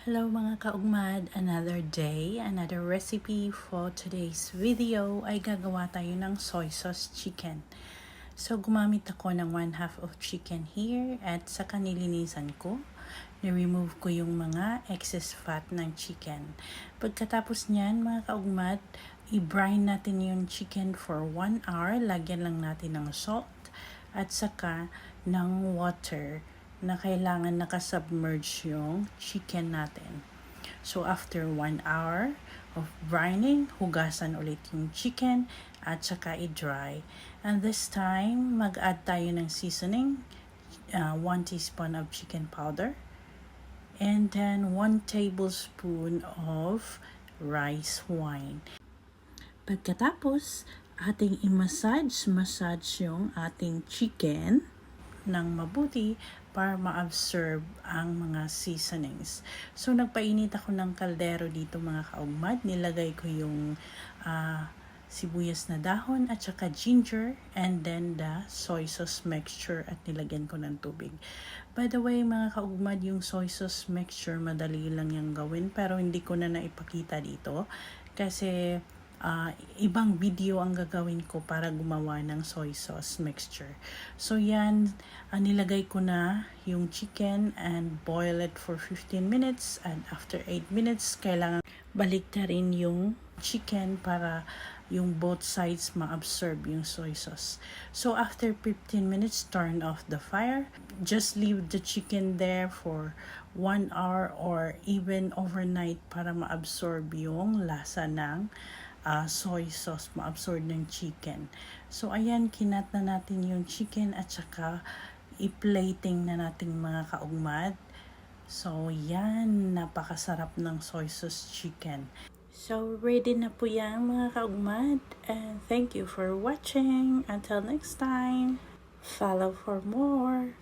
Hello mga kaugmad, another day, another recipe. For today's video ay gagawa tayo ng soy sauce chicken. So gumamit ako ng 1/2 of chicken here at saka nilinisan ko. Ni-remove ko yung mga excess fat ng chicken. Pagkatapos niyan mga kaugmad, i-brine natin yung chicken for 1 hour. Lagyan lang natin ng salt at saka ng water na kailangan nakasubmerge yung chicken natin. So after 1 hour of brining, hugasan ulit yung chicken at saka i-dry. And this time, mag-add tayo ng seasoning, 1 teaspoon of chicken powder, and then 1 tablespoon of rice wine. Pagkatapos, ating i-massage yung ating chicken ng mabuti para ma-absorb ang mga seasonings. So, nagpainit ako ng kaldero dito mga kaugmad. Nilagay ko yung sibuyas na dahon at saka ginger and then the soy sauce mixture at nilagyan ko ng tubig. By the way mga kaugmad, yung soy sauce mixture madali lang yung gawin pero hindi ko na naipakita dito kasi ibang video ang gagawin ko para gumawa ng soy sauce mixture. So yan, nilagay ko na yung chicken and boil it for 15 minutes and after 8 minutes, kailangan baliktarin yung chicken para yung both sides ma-absorb yung soy sauce. So after 15 minutes, turn off the fire. Just leave the chicken there for 1 hour or even overnight para ma-absorb yung lasa ng soy sauce, ma-absorb ng chicken. So ayan, kinat na natin yung chicken at saka i-plating na natin mga kaugmad. So yan, napakasarap ng soy sauce chicken. So ready na po yan mga kaugmad, and thank you for watching. Until next time, follow for more.